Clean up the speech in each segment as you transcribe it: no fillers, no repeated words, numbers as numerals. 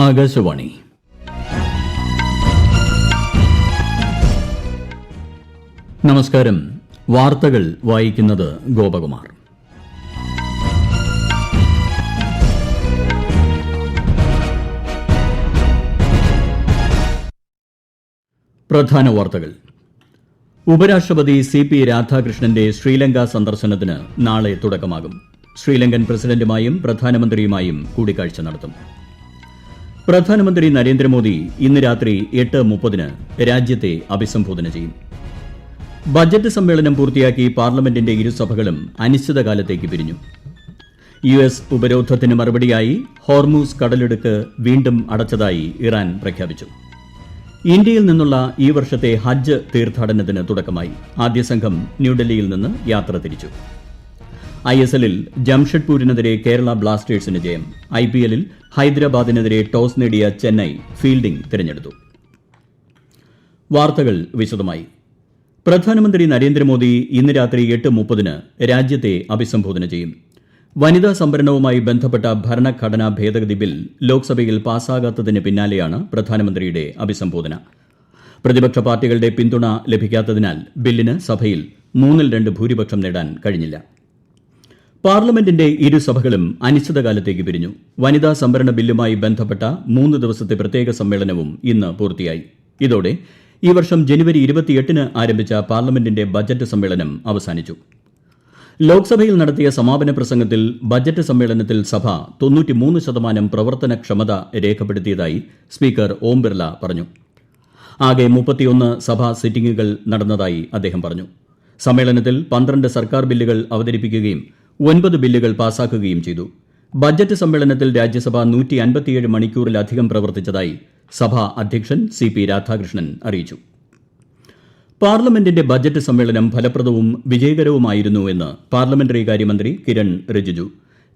ആകാശവാണി. നമസ്കാരം. വാർത്തകൾ വായിക്കുന്നത് ഗോപകുമാർ. പ്രധാന വാർത്തകൾ. ഉപരാഷ്ട്രപതി CP രാധാകൃഷ്ണന്റെ ശ്രീലങ്ക സന്ദർശനത്തിന് നാളെ തുടക്കമാകും. ശ്രീലങ്കൻ പ്രസിഡന്റുമായും പ്രധാനമന്ത്രിയുമായും കൂടിക്കാഴ്ച നടത്തും. പ്രധാനമന്ത്രി നരേന്ദ്രമോദി ഇന്ന് രാത്രി 8:30 രാജ്യത്തെ അഭിസംബോധന ചെയ്യും. ബജറ്റ് സമ്മേളനം പൂർത്തിയാക്കി പാർലമെന്റിന്റെ ഇരുസഭകളും അനിശ്ചിതകാലത്തേക്ക് പിരിഞ്ഞു. US ഉപരോധത്തിന് മറുപടിയായി ഹോർമൂസ് കടലിടുക്ക് വീണ്ടും അടച്ചതായി ഇറാൻ പ്രഖ്യാപിച്ചു. ഇന്ത്യയിൽ നിന്നുള്ള ഈ വർഷത്തെ ഹജ്ജ് തീർത്ഥാടനത്തിന് തുടക്കമായി. ആദ്യ സംഘം ന്യൂഡൽഹിയിൽ നിന്ന് യാത്ര തിരിച്ചു. ISLൽ ജംഷഡ്പൂരിനെതിരെ കേരള ബ്ലാസ്റ്റേഴ്സിന് ജയം. IPLൽ ഹൈദരാബാദിനെതിരെ ടോസ് നേടിയ ചെന്നൈ ഫീൽഡിംഗ് തിരഞ്ഞെടുത്തു. വാർത്തകൾ വിശദമായി. പ്രധാനമന്ത്രി നരേന്ദ്രമോദി ഇന്ന് രാത്രി 8:30 രാജ്യത്തെ അഭിസംബോധന ചെയ്യും. വനിതാ സംവരണവുമായി ബന്ധപ്പെട്ട ഭരണഘടനാ ഭേദഗതി ബിൽ ലോക്സഭയിൽ പാസ്സാകാത്തതിന് പിന്നാലെയാണ് പ്രധാനമന്ത്രിയുടെ അഭിസംബോധന. പ്രതിപക്ഷ പാർട്ടികളുടെ പിന്തുണ ലഭിക്കാത്തതിനാൽ ബില്ലിന് സഭയിൽ 3/2 ഭൂരിപക്ഷം നേടാൻ കഴിഞ്ഞില്ല. പാർലമെന്റിന്റെ ഇരുസഭകളും അനിശ്ചിതകാലത്തേക്ക് പിരിഞ്ഞു. വനിതാ സംവരണ ബില്ലുമായി ബന്ധപ്പെട്ട 3 ദിവസത്തെ പ്രത്യേക സമ്മേളനവും ഇന്ന് പൂർത്തിയായി. ഇതോടെ ഈ വർഷം ജനുവരി 28 ആരംഭിച്ച പാർലമെന്റിന്റെ ബജറ്റ് സമ്മേളനം അവസാനിച്ചു. ലോക്സഭയിൽ നടത്തിയ സമാപന പ്രസംഗത്തിൽ ബജറ്റ് സമ്മേളനത്തിൽ സഭ 93% പ്രവർത്തനക്ഷമത രേഖപ്പെടുത്തിയതായി സ്പീക്കർ ഓം ബിർല പറഞ്ഞു. ആകെ 31 സഭാ സിറ്റിംഗുകൾ നടന്നതായി അദ്ദേഹം പറഞ്ഞു. സമ്മേളനത്തിൽ 12 സർക്കാർ ബില്ലുകൾ അവതരിപ്പിക്കുകയും 9 ബില്ലുകൾ പാസാക്കുകയും ചെയ്തു. ബജറ്റ് സമ്മേളനത്തിൽ രാജ്യസഭ 157 മണിക്കൂറിലധികം പ്രവർത്തിച്ചതായി സഭാ അധ്യക്ഷൻ CP രാധാകൃഷ്ണൻ അറിയിച്ചു. പാർലമെന്റിന്റെ ബജറ്റ് സമ്മേളനം ഫലപ്രദവും വിജയകരവുമായിരുന്നു എന്ന് പാർലമെന്ററി കാര്യമന്ത്രി കിരൺ റിജിജു.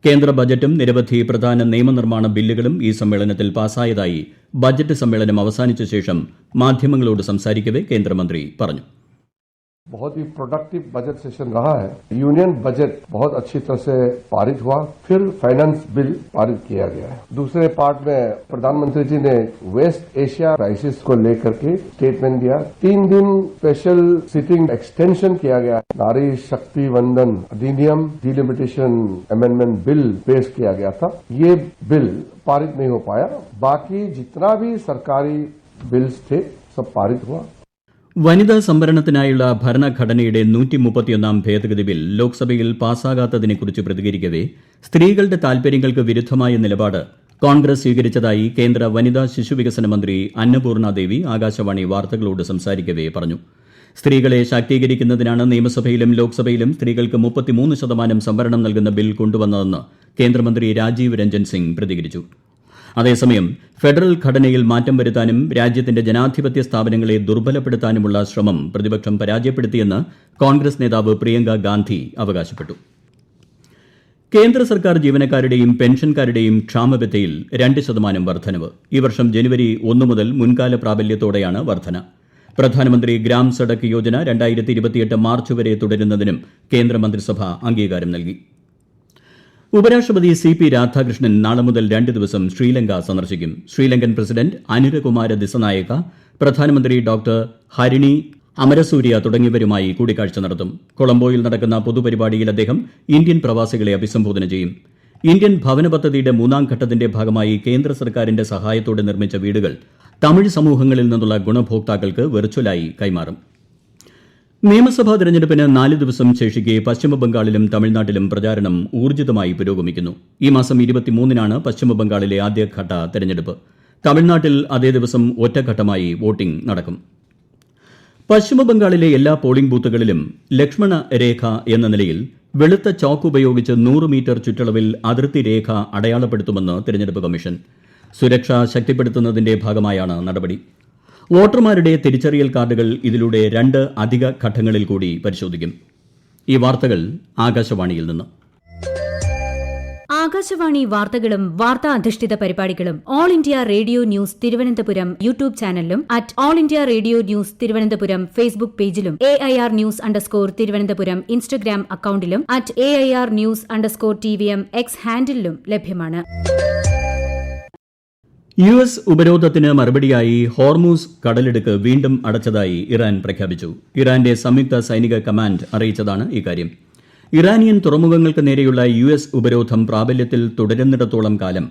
കേന്ദ്ര ബജറ്റും നിരവധി പ്രധാന നിയമനിർമ്മാണ ബില്ലുകളും ഈ സമ്മേളനത്തിൽ പാസായതായി ബജറ്റ് സമ്മേളനം അവസാനിച്ച ശേഷം മാധ്യമങ്ങളോട് സംസാരിക്കവെ കേന്ദ്രമന്ത്രി പറഞ്ഞു. बहुत ही प्रोडक्टिव बजट सेशन रहा है. यूनियन बजट बहुत अच्छी तरह से पारित हुआ. फिर फाइनेंस बिल पारित किया गया है. दूसरे पार्ट में प्रधानमंत्री जी ने वेस्ट एशिया क्राइसिस को लेकर के स्टेटमेंट दिया. 3 दिन स्पेशल सिटिंग एक्सटेंशन किया गया. नारी शक्ति वंदन अधिनियम डिलिमिटेशन अमेंडमेंट बिल पेश किया गया था. ये बिल पारित नहीं हो पाया. बाकी जितना भी सरकारी बिल्स थे सब पारित हुआ. വനിതാ സംവരണത്തിനായുള്ള ഭരണഘടനയുടെ 131 ഭേദഗതി ബിൽ ലോക്സഭയിൽ പാസ്സാകാത്തതിനെക്കുറിച്ച് പ്രതികരിക്കവെ സ്ത്രീകളുടെ താൽപര്യങ്ങൾക്ക് വിരുദ്ധമായ നിലപാട് കോൺഗ്രസ് സ്വീകരിച്ചതായി കേന്ദ്ര വനിതാ ശിശുവികസന മന്ത്രി അന്നപൂർണ ദേവി ആകാശവാണി വാർത്തകളോട് സംസാരിക്കവെ പറഞ്ഞു. സ്ത്രീകളെ ശാക്തീകരിക്കുന്നതിനാണ് നിയമസഭയിലും ലോക്സഭയിലും സ്ത്രീകൾക്ക് 33% സംവരണം നൽകുന്ന ബിൽ കൊണ്ടുവന്നതെന്ന് കേന്ദ്രമന്ത്രി രാജീവ് രഞ്ജൻ സിംഗ് പ്രതികരിച്ചു. അതേസമയം ഫെഡറൽ ഘടനയിൽ മാറ്റം വരുത്താനും രാജ്യത്തിന്റെ ജനാധിപത്യ സ്ഥാപനങ്ങളെ ദുർബലപ്പെടുത്താനുമുള്ള ശ്രമം പ്രതിപക്ഷം പരാജയപ്പെടുത്തിയെന്ന് കോൺഗ്രസ് നേതാവ് പ്രിയങ്ക ഗാന്ധി അവകാശപ്പെട്ടു. കേന്ദ്ര സർക്കാർ ജീവനക്കാരുടെയും പെൻഷൻകാരുടെയും ക്ഷാമബത്തയിൽ 2% വർധനവ്. ഈ വർഷം ജനുവരി 1 മുതൽ മുൻകാല പ്രാബല്യത്തോടെയാണ് വർധന. പ്രധാനമന്ത്രി ഗ്രാം സഡക് യോജന 2028 മാർച്ച് വരെ തുടരുന്നതിനും കേന്ദ്രമന്ത്രിസഭ അംഗീകാരം നൽകി. ഉപരാഷ്ട്രപതി CP രാധാകൃഷ്ണൻ നാളെ മുതൽ 2 ദിവസം ശ്രീലങ്ക സന്ദർശിക്കും. ശ്രീലങ്കൻ പ്രസിഡന്റ് അനുരകുമാര ദിസനായക, പ്രധാനമന്ത്രി ഡോക്ടർ ഹരിണി അമരസൂര്യ തുടങ്ങിയവരുമായി കൂടിക്കാഴ്ച നടത്തും. കൊളംബോയിൽ നടക്കുന്ന പൊതുപരിപാടിയിൽ അദ്ദേഹം ഇന്ത്യൻ പ്രവാസികളെ അഭിസംബോധന ചെയ്യും. ഇന്ത്യൻ ഭവന പദ്ധതിയുടെ 3ാം ഘട്ടത്തിന്റെ ഭാഗമായി കേന്ദ്ര സർക്കാരിന്റെ സഹായത്തോടെ നിർമ്മിച്ച വീടുകൾ തമിഴ് സമൂഹങ്ങളിൽ നിന്നുള്ള ഗുണഭോക്താക്കൾക്ക് വെർച്വലായി കൈമാറും. നിയമസഭാ തെരഞ്ഞെടുപ്പിന് 4 ദിവസം ശേഷിക്കെ പശ്ചിമബംഗാളിലും തമിഴ്നാട്ടിലും പ്രചാരണം ഊർജിതമായി പുരോഗമിക്കുന്നു. ഈ മാസം 23-നാണ് പശ്ചിമബംഗാളിലെ ആദ്യഘട്ട തെരഞ്ഞെടുപ്പ്. തമിഴ്നാട്ടിൽ അതേ ദിവസം ഒറ്റഘട്ടമായി വോട്ടിംഗ് നടക്കും. പശ്ചിമബംഗാളിലെ എല്ലാ പോളിംഗ് ബൂത്തുകളിലും ലക്ഷ്മണ രേഖ എന്ന നിലയിൽ വെളുത്ത ചോക്ക് ഉപയോഗിച്ച് 100 മീറ്റർ ചുറ്റളവിൽ അതിർത്തി രേഖ അടയാളപ്പെടുത്തുമെന്ന് തെരഞ്ഞെടുപ്പ് കമ്മീഷൻ. സുരക്ഷ ശക്തിപ്പെടുത്തുന്നതിന്റെ ഭാഗമായാണ് നടപടി. വോട്ടർമാരുടെ തിരിച്ചറിയൽ കാർഡുകൾ ഇതിലൂടെ 2 അധിക ഘട്ടങ്ങളിൽ കൂടി പരിശോധിക്കും. ഈ വാർത്തകൾ ആകാശവാണിയിൽ നിന്ന്. ആകാശവാണി വാർത്തകളും വാർത്താ അധിഷ്ഠിത പരിപാടികളും all India radio news Thiruvananthapuram YouTube ചാനലിലും all India radio news Thiruvananthapuram Facebook പേജിലും AIR News _തിരുവനന്തപുരം ഇൻസ്റ്റഗ്രാം അക്കൌണ്ടിലും AIR News _TVM X ഹാൻഡിലും ലഭ്യമാണ്. US ഉപരോധത്തിന് മറുപടിയായി ഹോർമൂസ് കടലിടുക്ക് വീണ്ടും അടച്ചതായി ഇറാൻ പ്രഖ്യാപിച്ചു. ഇറാന്റെ സംയുക്ത സൈനിക കമാൻഡ് അറിയിച്ചതാണ് ഇക്കാര്യം. ഇറാനിയൻ തുറമുഖങ്ങൾക്ക് നേരെയുള്ള US ഉപരോധം പ്രാബല്യത്തിൽ തുടരുന്നിടത്തോളം കാലം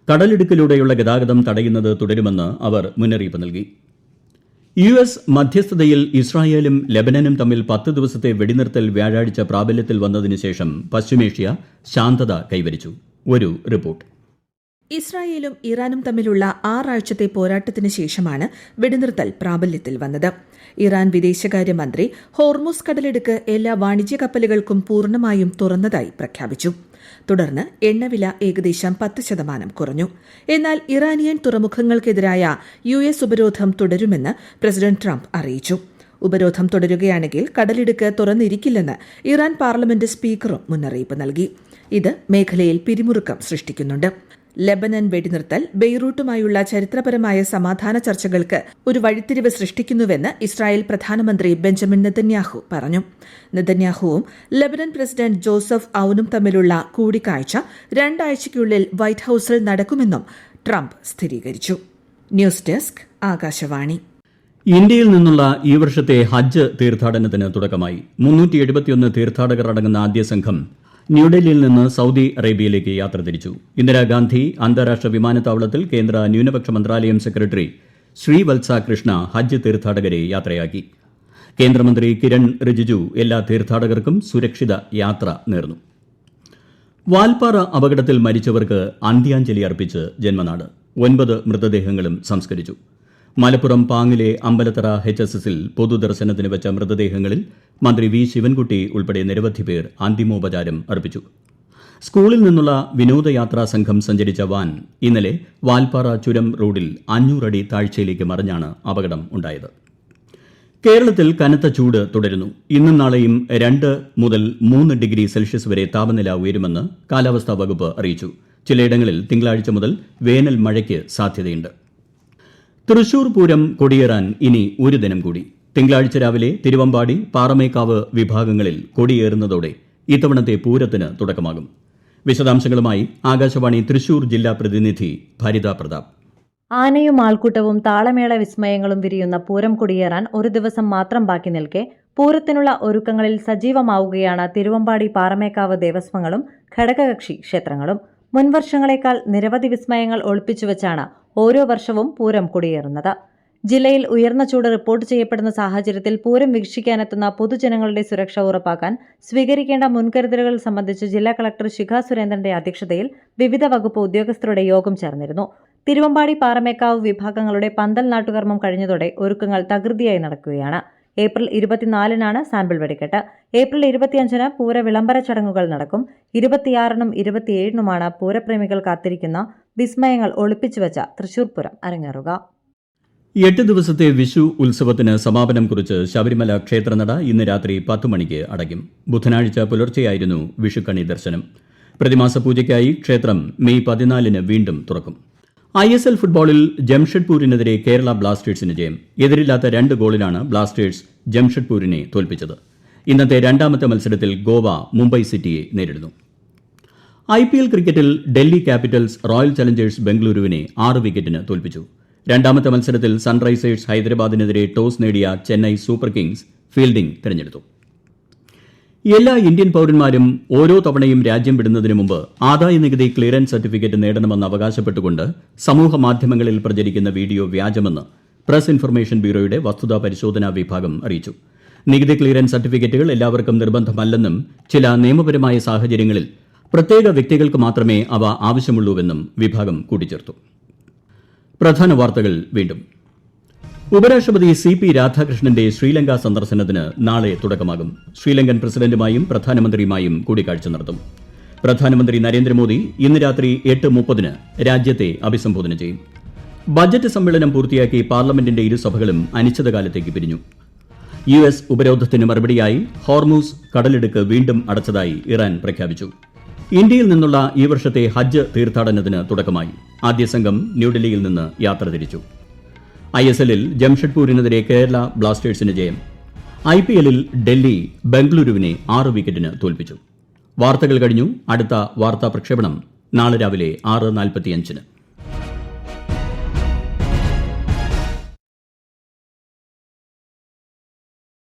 കടലിടുക്കിലൂടെയുള്ള ഗതാഗതം തടയുന്നത് തുടരുമെന്ന് അവർ മുന്നറിയിപ്പ് നൽകി. US മധ്യസ്ഥതയിൽ ഇസ്രായേലും ലെബനനും തമ്മിൽ 10 ദിവസത്തെ വെടിനിർത്തൽ വ്യാഴാഴ്ച പ്രാബല്യത്തിൽ വന്നതിന് ശേഷം പശ്ചിമേഷ്യ ശാന്തത കൈവരിച്ചു. ഒരു റിപ്പോർട്ട്. ഇസ്രായേലും ഇറാനും തമ്മിലുള്ള 6 ആഴ്ചത്തെ പോരാട്ടത്തിന് ശേഷമാണ് വെടിനിർത്തൽ പ്രാബല്യത്തിൽ വന്നത്. ഇറാൻ വിദേശകാര്യമന്ത്രി ഹോർമൂസ് കടലിടുക്ക് എല്ലാ വാണിജ്യ കപ്പലുകൾക്കും പൂർണ്ണമായും തുറന്നതായി പ്രഖ്യാപിച്ചു. തുടർന്ന് എണ്ണവില ഏകദേശം 10% കുറഞ്ഞു. എന്നാൽ ഇറാനിയൻ തുറമുഖങ്ങൾക്കെതിരായ US ഉപരോധം തുടരുമെന്ന് പ്രസിഡന്റ് ട്രംപ് അറിയിച്ചു. ഉപരോധം തുടരുകയാണെങ്കിൽ കടലിടുക്ക് തുറന്നിരിക്കില്ലെന്ന് ഇറാൻ പാർലമെന്റ് സ്പീക്കറും മുന്നറിയിപ്പ് നൽകി. ഇത് മേഖലയിൽ പിരിമുറുക്കം സൃഷ്ടിക്കുന്നുണ്ട്. ലെബനൻ വെടിനിർത്തൽ ബെയ്റൂട്ടുമായുള്ള ചരിത്രപരമായ സമാധാന ചർച്ചകൾക്ക് ഒരു വഴിത്തിരിവ് സൃഷ്ടിക്കുന്നുവെന്ന് ഇസ്രായേൽ പ്രധാനമന്ത്രി ബെഞ്ചമിൻ നെതന്യാഹു പറഞ്ഞു. നെതന്യാഹുവും ലെബനൻ പ്രസിഡന്റ് ജോസഫ് ഔനും തമ്മിലുള്ള കൂടിക്കാഴ്ച 2 ആഴ്ചയ്ക്കുള്ളിൽ വൈറ്റ് ഹൌസിൽ നടക്കുമെന്നും ട്രംപ് സ്ഥിരീകരിച്ചു. News desk Akashvani. ഇന്ത്യയിൽ നിന്നുള്ള ഈ വർഷത്തെ ഹജ്ജ് തീർത്ഥാടനത്തിന് തുടക്കമായി. 371 തീർത്ഥാടകർ അടങ്ങുന്ന ആദ്യ സംഘം ന്യൂഡൽഹിയിൽ നിന്ന് സൌദി അറേബ്യയിലേക്ക് യാത്ര തിരിച്ചു. ഇന്ദിരാഗാന്ധി അന്താരാഷ്ട്ര വിമാനത്താവളത്തിൽ കേന്ദ്ര ന്യൂനപക്ഷ മന്ത്രാലയം സെക്രട്ടറി ശ്രീവത്സ കൃഷ്ണ ഹജ്ജ് തീർത്ഥാടകരെ യാത്രയാക്കി. കേന്ദ്രമന്ത്രി കിരൺ റിജിജു എല്ലാ തീർത്ഥാടകർക്കും സുരക്ഷിത യാത്ര നേർന്നു. വാൽപ്പാറ അപകടത്തിൽ മരിച്ചവർക്ക് അന്ത്യാഞ്ജലി അർപ്പിച്ച് ജന്മനാട്. 9 മൃതദേഹങ്ങളും സംസ്കരിച്ചു. മലപ്പുറം പാങ്ങിലെ അമ്പലത്തറ HSSൽ പൊതുദർശനത്തിന് വെച്ച മൃതദേഹങ്ങളിൽ മന്ത്രി വി ശിവൻകുട്ടി ഉൾപ്പെടെ നിരവധി പേർ അന്തിമോപചാരം അർപ്പിച്ചു. സ്കൂളിൽ നിന്നുള്ള വിനോദയാത്രാ സംഘം സഞ്ചരിച്ച വാൻ ഇന്നലെ വാൽപ്പാറ ചുരം റോഡിൽ 500 അടി താഴ്ചയിലേക്ക് മറിഞ്ഞാണ് അപകടം ഉണ്ടായത്. കേരളത്തിൽ കനത്ത ചൂട് തുടരുന്നു. ഇന്നും നാളെയും 2 മുതൽ 3 ഡിഗ്രി സെൽഷ്യസ് വരെ താപനില ഉയരുമെന്ന് കാലാവസ്ഥാ വകുപ്പ് അറിയിച്ചു. ചിലയിടങ്ങളിൽ തിങ്കളാഴ്ച മുതൽ വേനൽ മഴയ്ക്ക് സാധ്യതയുണ്ട്. തൃശൂർ പൂരം കൊടിയേറാൻ ഇനി ഒരു ദിനം കൂടി. തിങ്കളാഴ്ച രാവിലെ തിരുവമ്പാടി, പാറമേക്കാവ് വിഭാഗങ്ങളിൽ കൊടിയേറുന്നതോടെ ഇത്തവണത്തെ പൂരത്തിന് തുടക്കമാകും. വിശദാംശങ്ങളുമായി ആകാശവാണി തൃശൂർ ജില്ലാ പ്രതിനിധി ഭരിത പ്രതാപ്. ആനയും ആൾക്കൂട്ടവും താളമേള വിസ്മയങ്ങളും വിരിയുന്ന പൂരം കൊടിയേറാൻ ഒരു ദിവസം മാത്രം ബാക്കി നിൽക്കെ പൂരത്തിനുള്ള ഒരുക്കങ്ങളിൽ സജീവമാവുകയാണ് തിരുവമ്പാടി, പാറമേക്കാവ് ദേവസ്വങ്ങളും ഘടകകക്ഷി ക്ഷേത്രങ്ങളും. മുൻവർഷങ്ങളെക്കാൾ നിരവധി വിസ്മയങ്ങൾ ഒളിപ്പിച്ചുവെച്ചാണ് ഓരോ വർഷവും പൂരം കൊടിയേറുന്നത്. ജില്ലയിൽ ഉയർന്ന ചൂട് റിപ്പോർട്ട് ചെയ്യപ്പെടുന്ന സാഹചര്യത്തിൽ പൂരം വീക്ഷിക്കാനെത്തുന്ന പൊതുജനങ്ങളുടെ സുരക്ഷ ഉറപ്പാക്കാൻ സ്വീകരിക്കേണ്ട മുൻകരുതലുകൾ സംബന്ധിച്ച് ജില്ലാ കളക്ടർ ശിഖ സുരേന്ദ്രന്റെ അധ്യക്ഷതയിൽ വിവിധ വകുപ്പ് ഉദ്യോഗസ്ഥരുടെ യോഗം ചേർന്നിരുന്നു. തിരുവമ്പാടി, പാറമേക്കാവ് വിഭാഗങ്ങളുടെ പന്തൽ നാട്ടുകർമ്മം കഴിഞ്ഞതോടെ ഒരുക്കങ്ങൾ തകൃതിയായി നടക്കുകയാണ്. ഏപ്രിൽ 24-നാണ് സാമ്പിൾ വെടിക്കെട്ട്. ഏപ്രിൽ 25-ന് പൂര വിളംബര ചടങ്ങുകൾ നടക്കും. 26-നും 27-നുമാണ് പൂരപ്രേമികൾ കാത്തിരിക്കുന്ന വിസ്മയങ്ങൾ ഒളിപ്പിച്ചുവെച്ച തൃശൂർ പൂരം അരങ്ങേറുക. 8 ദിവസത്തെ വിഷു ഉത്സവത്തിന് സമാപനം കുറിച്ച് ശബരിമല ക്ഷേത്രനട ഇന്ന് രാത്രി 10 മണിക്ക് അടയ്ക്കും. ബുധനാഴ്ച പുലർച്ചെയായിരുന്നു വിഷുക്കണി ദർശനം. പ്രതിമാസ പൂജയ്ക്കായി ക്ഷേത്രം മെയ് 14-ന് വീണ്ടും തുറക്കും. ISL ഫുട്ബോളിൽ ജംഷഡ്പൂരിനെതിരെ കേരള ബ്ലാസ്റ്റേഴ്സിന് ജയം. എതിരില്ലാത്ത 2 ഗോളിനാണ് ബ്ലാസ്റ്റേഴ്സ് ജംഷഡ്പൂരിനെ തോൽപ്പിച്ചത്. ഇന്നത്തെ രണ്ടാമത്തെ മത്സരത്തിൽ ഗോവ മുംബൈ സിറ്റിയെ നേരിടുന്നു. IPL ക്രിക്കറ്റിൽ ഡൽഹി ക്യാപിറ്റൽസ് റോയൽ ചലഞ്ചേഴ്സ് ബംഗളൂരുവിനെ 6 വിക്കറ്റിന് തോൽപ്പിച്ചു. രണ്ടാമത്തെ മത്സരത്തിൽ സൺറൈസേഴ്സ് ഹൈദരാബാദിനെതിരെ ടോസ് നേടിയ ചെന്നൈ സൂപ്പർ കിങ്സ് ഫീൽഡിംഗ് തിരഞ്ഞെടുത്തു. എല്ലാ ഇന്ത്യൻ പൌരന്മാരും ഓരോ തവണയും രാജ്യം വിടുന്നതിന് മുമ്പ് ആദായനികുതി ക്ലിയറൻസ് സർട്ടിഫിക്കറ്റ് നേടണമെന്ന് അവകാശപ്പെട്ടുകൊണ്ട് സമൂഹ മാധ്യമങ്ങളിൽ പ്രചരിക്കുന്ന വീഡിയോ വ്യാജമെന്ന് പ്രസ് ഇൻഫർമേഷൻ ബ്യൂറോയുടെ വസ്തുതാ പരിശോധനാ വിഭാഗം അറിയിച്ചു. നികുതി ക്ലിയറൻസ് സർട്ടിഫിക്കറ്റുകൾ എല്ലാവർക്കും നിർബന്ധമല്ലെന്നും ചില നിയമപരമായ സാഹചര്യങ്ങളിൽ പ്രത്യേക വ്യക്തികൾക്ക് മാത്രമേ അവ ആവശ്യമുള്ളൂവെന്നും വിഭാഗം കൂട്ടിച്ചേർത്തു. പ്രധാന വാർത്തകൾ വീണ്ടും. ഉപരാഷ്ട്രപതി CP രാധാകൃഷ്ണന്റെ ശ്രീലങ്ക സന്ദർശനത്തിന് നാളെ തുടക്കമാകും. ശ്രീലങ്കൻ പ്രസിഡന്റുമായും പ്രധാനമന്ത്രിയുമായും കൂടിക്കാഴ്ച നടത്തും. പ്രധാനമന്ത്രി നരേന്ദ്രമോദി ഇന്ന് രാത്രി 8:30-ന് രാജ്യത്തെ അഭിസംബോധന ചെയ്യും. ബജറ്റ് സമ്മേളനം പൂർത്തിയാക്കി പാർലമെന്റിന്റെ ഇരുസഭകളും അനിശ്ചിതകാലത്തേക്ക് പിരിഞ്ഞു. US ഉപരോധത്തിന് മറുപടിയായി ഹോർമൂസ് കടലിടുക്ക് വീണ്ടും അടച്ചതായി ഇറാൻ പ്രഖ്യാപിച്ചു. ഇന്ത്യയിൽ നിന്നുള്ള ഈ വർഷത്തെ ഹജ്ജ് തീർത്ഥാടനത്തിന് തുടക്കമായി. ആദ്യ സംഘം ന്യൂഡൽഹിയിൽ നിന്ന് യാത്ര തിരിച്ചു. ISLൽ ജംഷഡ്പൂരിനെതിരെ കേരള ബ്ലാസ്റ്റേഴ്സിന് ജയം. IPLൽ ഡൽഹി ബംഗളൂരുവിനെ 6 വിക്കറ്റിന് തോൽപ്പിച്ചു. വാർത്തകൾ കഴിഞ്ഞു. അടുത്ത വാർത്താ പ്രക്ഷേപണം നാളെ രാവിലെ 6:45-ന്.